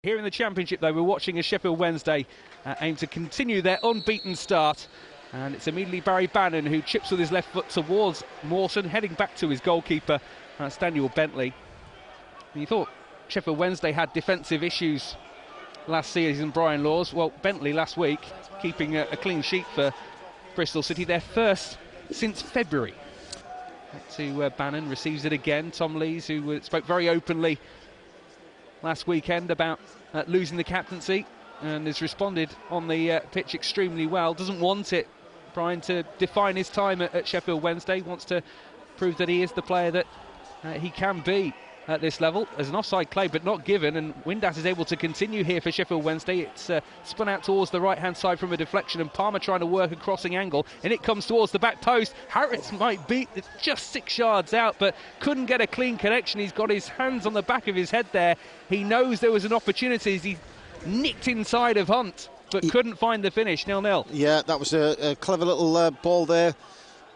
Here in the Championship, though, we're watching as Sheffield Wednesday aim to continue their unbeaten start. And it's immediately Barry Bannon who chips with his left foot towards Mawson, heading back to his goalkeeper, Daniel Bentley. And you thought Sheffield Wednesday had defensive issues last season, Brian Laws. Well, Bentley last week keeping a clean sheet for Bristol City, their first since February. Back to Bannon, receives it again. Tom Lees, who spoke very openly last weekend about losing the captaincy and has responded on the pitch extremely well. Doesn't want it, Brian, to define his time at Sheffield Wednesday. Wants to prove that he is the player that he can be at this level. There's an offside claim but not given, and Windass is able to continue here for Sheffield Wednesday. It's spun out towards the right hand side from a deflection, and Palmer trying to work a crossing angle, and it comes towards the back post. Harris might beat it just 6 yards out, but couldn't get a clean connection. He's got his hands on the back of his head there. He knows there was an opportunity as he nicked inside of Hunt but couldn't find the finish. 0-0. Yeah, that was a clever little ball there.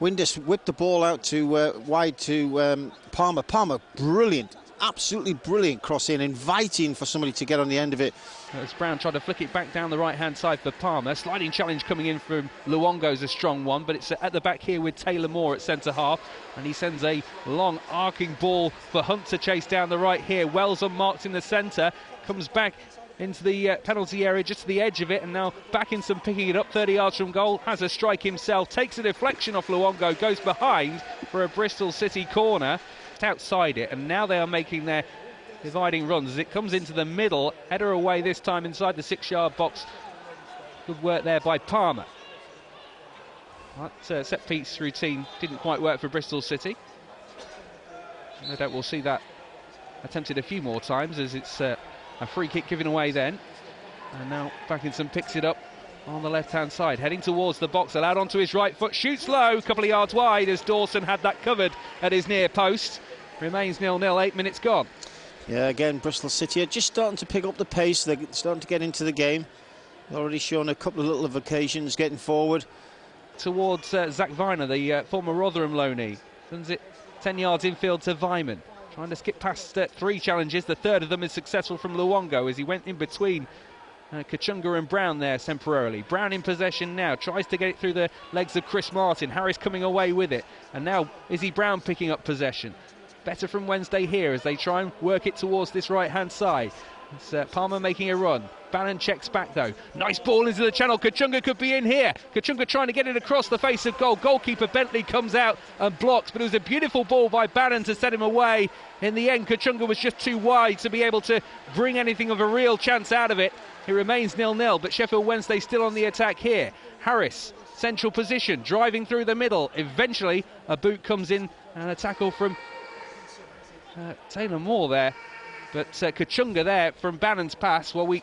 Windass whipped the ball out to wide to Palmer. Palmer, brilliant, absolutely brilliant cross in, inviting for somebody to get on the end of it. As Brown tried to flick it back down the right-hand side for Palmer. Sliding challenge coming in from Luongo's a strong one, but it's at the back here with Taylor Moore at centre-half, and he sends a long arcing ball for Hunt to chase down the right here. Wells unmarked in the centre, comes back into the penalty area, just to the edge of it, and now Backinson picking it up 30 yards from goal, has a strike himself, takes a deflection off Luongo, goes behind for a Bristol City corner, outside it, and now they are making their dividing runs as it comes into the middle, header away this time inside the 6-yard box. Good work there by Palmer. That set-piece routine didn't quite work for Bristol City. No doubt we'll see that attempted a few more times, as it's a free kick given away then. And now Backinson picks it up on the left-hand side, heading towards the box, allowed onto his right foot, shoots low, a couple of yards wide as Dawson had that covered at his near post. Remains 0-0, 8 minutes gone. Yeah, again, Bristol City are just starting to pick up the pace. They're starting to get into the game. They've already shown a couple of little occasions getting forward. Towards Zach Viner, the former Rotherham loanee. Sends it 10 yards infield to Vyman. Trying to skip past 3 challenges. The third of them is successful from Luongo as he went in between Kachunga and Brown there temporarily. Brown in possession now, tries to get it through the legs of Chris Martin. Harris coming away with it. And now Izzy Brown picking up possession. Better from Wednesday here as they try and work it towards this right-hand side. It's Palmer making a run. Bannon checks back though. Nice ball into the channel. Kachunga could be in here. Kachunga trying to get it across the face of goal. Goalkeeper Bentley comes out and blocks, but it was a beautiful ball by Bannon to set him away. In the end, Kachunga was just too wide to be able to bring anything of a real chance out of it. It remains 0-0, but Sheffield Wednesday still on the attack here. Harris, central position, driving through the middle. Eventually, a boot comes in and a tackle from Taylor Moore there. But Kachunga there from Bannon's pass. Well, we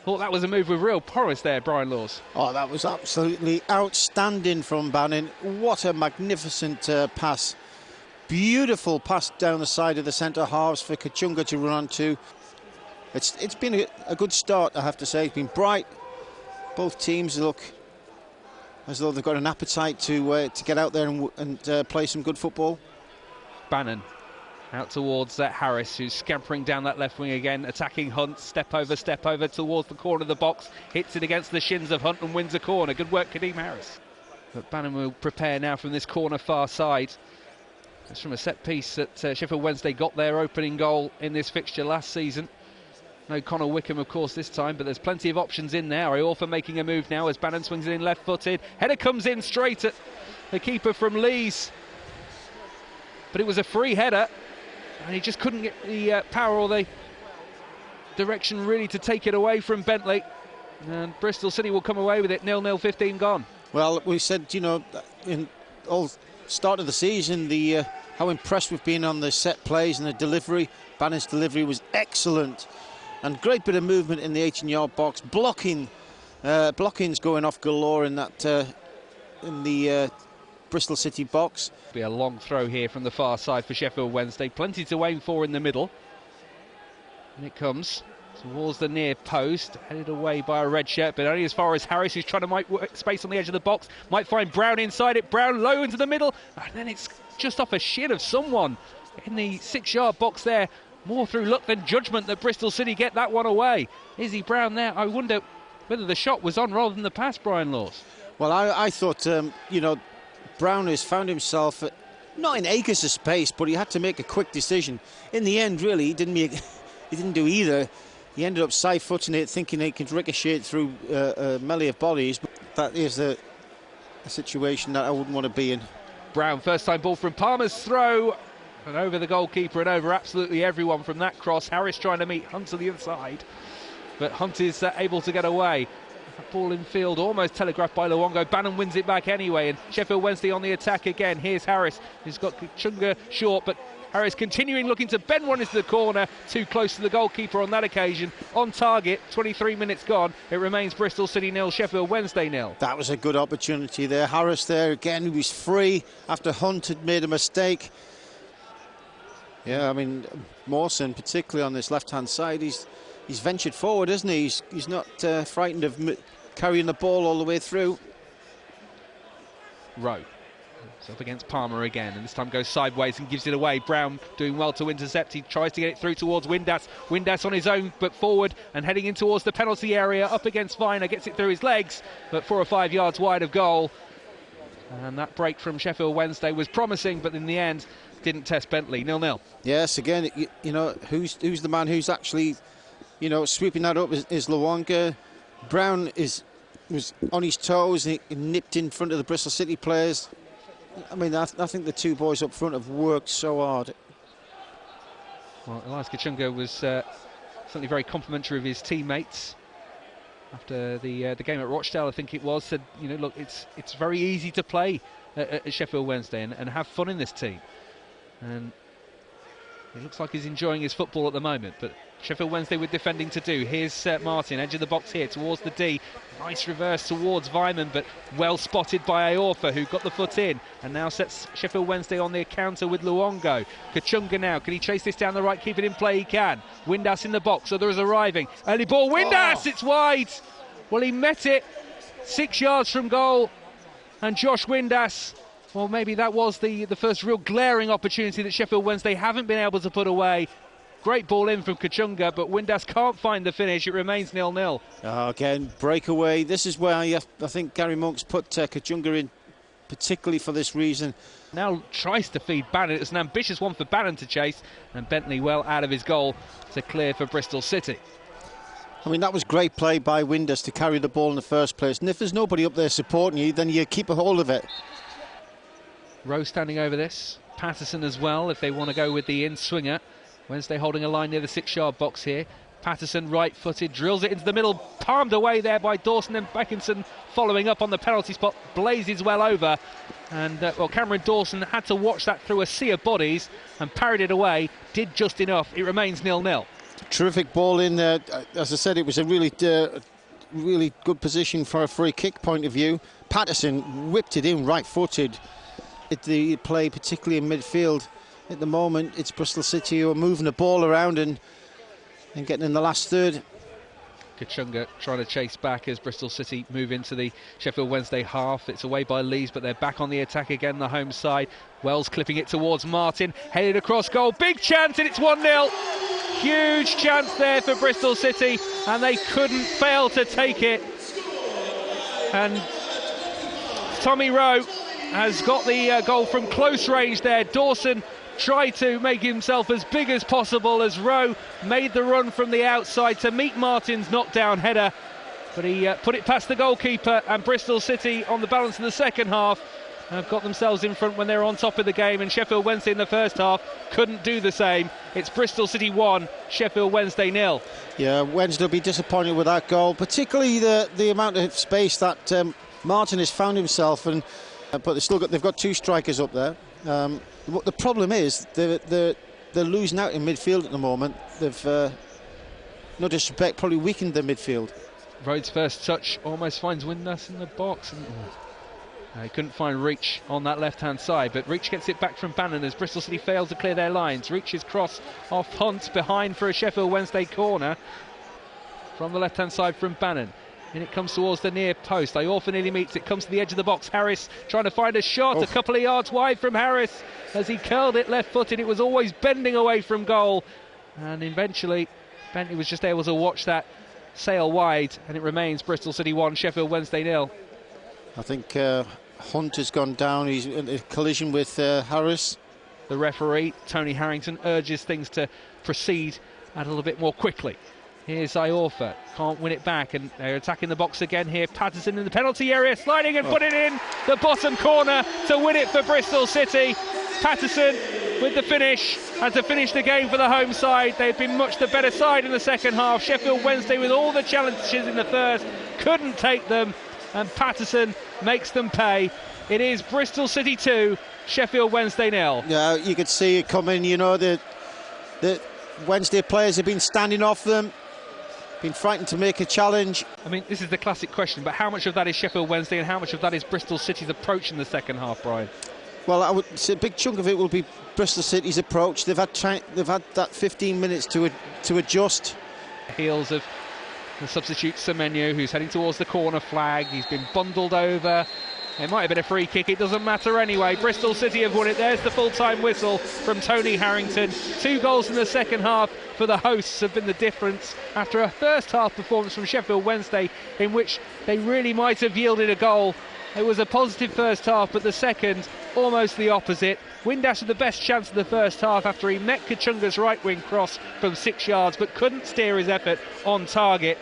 thought that was a move with real prowess there, Brian Laws. Oh, that was absolutely outstanding from Bannon. What a magnificent pass. Beautiful pass down the side of the centre halves for Kachunga to run onto. It's been a good start, I have to say. It's been bright. Both teams look as though they've got an appetite to get out there and play some good football. Bannon out towards Harris, who's scampering down that left wing again, attacking Hunt, step over towards the corner of the box, hits it against the shins of Hunt and wins a corner. Good work, Kadeem Harris. But Bannon will prepare now from this corner far side. It's from a set piece that Sheffield Wednesday got their opening goal in this fixture last season. No Connor Wickham, of course, this time, but there's plenty of options in there. Iorfa making a move now as Bannon swings it in left-footed. Header comes in straight at the keeper from Leeds. But it was a free header, and he just couldn't get the power or the direction really to take it away from Bentley. And Bristol City will come away with it, 0-0, 15 gone. Well, we said, you know, in all start of the season, how impressed we've been on the set plays and the delivery. Bannon's delivery was excellent. And great bit of movement in the 18-yard box. Blocking's going off galore in that in the Bristol City box. Be a long throw here from the far side for Sheffield Wednesday. Plenty to aim for in the middle. And it comes towards the near post, headed away by a red shirt, but only as far as Harris, who's trying to make space on the edge of the box. Might find Brown inside it. Brown low into the middle, and then it's just off a shin of someone in the 6-yard box there more through luck than judgment that Bristol City get that one away. Izzy Brown there, I wonder whether the shot was on rather than the pass, Brian Laws. Well, I thought, Brown has found himself not in acres of space, but he had to make a quick decision. In the end, really, he didn't do either. He ended up side-footing it, thinking he could ricochet it through a melee of bodies. But that is a situation that I wouldn't want to be in. Brown, first-time ball from Palmer's throw, and over the goalkeeper and over absolutely everyone from that cross. Harris trying to meet Hunt to the inside, but Hunt is able to get away. That ball in field, almost telegraphed by Luongo. Bannon wins it back anyway, and Sheffield Wednesday on the attack again. Here's Harris, who's got Chunga short, but Harris continuing, looking to bend one into the corner, too close to the goalkeeper on that occasion. On target, 23 minutes gone. It remains Bristol City 0, Sheffield Wednesday 0. That was a good opportunity there. Harris there again, he was free after Hunt had made a mistake. Yeah, I mean, Mawson, particularly on this left-hand side, he's ventured forward, isn't he? He's not frightened of carrying the ball all the way through. Rowe. It's up against Palmer again, and this time goes sideways and gives it away. Brown doing well to intercept. He tries to get it through towards Windass. Windass on his own, but forward and heading in towards the penalty area. Up against Viner, gets it through his legs, but 4 or 5 yards wide of goal. And that break from Sheffield Wednesday was promising, but in the end, didn't test Bentley. 0-0. Yes, again, you know, who's the man who's actually, sweeping that up is Luongo. Brown was on his toes. He nipped in front of the Bristol City players. I mean, I think the two boys up front have worked so hard. Well, Elias Kachunga was certainly very complimentary of his teammates after the game at Rochdale, I think it was. Said, look, it's very easy to play at Sheffield Wednesday and have fun in this team. And it looks like he's enjoying his football at the moment, but Sheffield Wednesday with defending to do. Here's Martin, edge of the box here towards the D. Nice reverse towards Vyman, but well spotted by Aorfa, who got the foot in and now sets Sheffield Wednesday on the counter with Luongo. Kachunga now, can he chase this down the right, keep it in play? He can. Windass in the box, others arriving. Early ball, Windass, It's wide. Well, he met it 6 yards from goal, and Josh Windass, well, maybe that was the first real glaring opportunity that Sheffield Wednesday haven't been able to put away. Great ball in from Kachunga, but Windass can't find the finish. It remains 0-0. Again, breakaway. This is where I think Gary Monk's put Kachunga in, particularly for this reason. Now tries to feed Bannon. It's an ambitious one for Bannon to chase, and Bentley well out of his goal to clear for Bristol City. I mean, that was great play by Windass to carry the ball in the first place. And if there's nobody up there supporting you, then you keep a hold of it. Rowe standing over this. Patterson as well, if they want to go with the in-swinger. Wednesday holding a line near the 6-yard box here. Patterson, right-footed, drills it into the middle, palmed away there by Dawson, and Beckinson following up on the penalty spot, blazes well over. And, Cameron Dawson had to watch that through a sea of bodies and parried it away, did just enough. It remains 0-0. Terrific ball in there. As I said, it was a really good position for a free kick point of view. Patterson whipped it in right-footed. The play, particularly in midfield. At the moment, it's Bristol City who are moving the ball around and getting in the last third. Kachunga trying to chase back as Bristol City move into the Sheffield Wednesday half. It's away by Leeds, but they're back on the attack again, the home side. Wells clipping it towards Martin, headed across goal. Big chance, and it's 1-0. Huge chance there for Bristol City, and they couldn't fail to take it. And Tommy Rowe has got the goal from close range there. Dawson tried to make himself as big as possible as Rowe made the run from the outside to meet Martin's knockdown header, but he put it past the goalkeeper, and Bristol City on the balance of the second half have got themselves in front when they're on top of the game, and Sheffield Wednesday in the first half couldn't do the same. It's Bristol City 1, Sheffield Wednesday 0. Yeah, Wednesday will be disappointed with that goal, particularly the amount of space that Martin has found himself, and but they've got two strikers up there. The problem is they're losing out in midfield at the moment. They've, no disrespect, probably weakened their midfield. Rhodes' first touch almost finds Windass in the box. And, he couldn't find Reach on that left-hand side, but Reach gets it back from Bannon as Bristol City fails to clear their lines. Reach's cross off Hunt behind for a Sheffield Wednesday corner from the left-hand side from Bannon. And it comes towards the near post. Aorfa nearly meets it, comes to the edge of the box. Harris trying to find a shot, a couple of yards wide from Harris as he curled it left-footed. It was always bending away from goal. and eventually Bentley was just able to watch that sail wide, and it remains Bristol City 1, Sheffield Wednesday 0. I think Hunt has gone down. He's in a collision with Harris. The referee, Tony Harrington, urges things to proceed a little bit more quickly. Here's Iorfa, can't win it back, and they're attacking the box again here. Patterson in the penalty area, sliding and put it in the bottom corner to win it for Bristol City. Patterson with the finish, and to finish the game for the home side. They've been much the better side in the second half. Sheffield Wednesday, with all the challenges in the first, couldn't take them, and Patterson makes them pay. It is Bristol City 2, Sheffield Wednesday 0. Yeah, you could see it coming. You know, the Wednesday players have been standing off them, been frightened to make a challenge. I mean, this is the classic question, but how much of that is Sheffield Wednesday and how much of that is Bristol City's approach in the second half, Brian? Well, I would say a big chunk of it will be Bristol City's approach. They've had that 15 minutes to adjust. Heels of the substitute Semenyo, who's heading towards the corner flag. He's been bundled over. It might have been a free kick, it doesn't matter anyway. Bristol City have won it. There's the full-time whistle from Tony Harrington. 2 goals in the second half for the hosts have been the difference after a first half performance from Sheffield Wednesday in which they really might have yielded a goal. It was a positive first half, but the second, almost the opposite. Windass had the best chance of the first half after he met Kachunga's right wing cross from 6 yards, but couldn't steer his effort on target.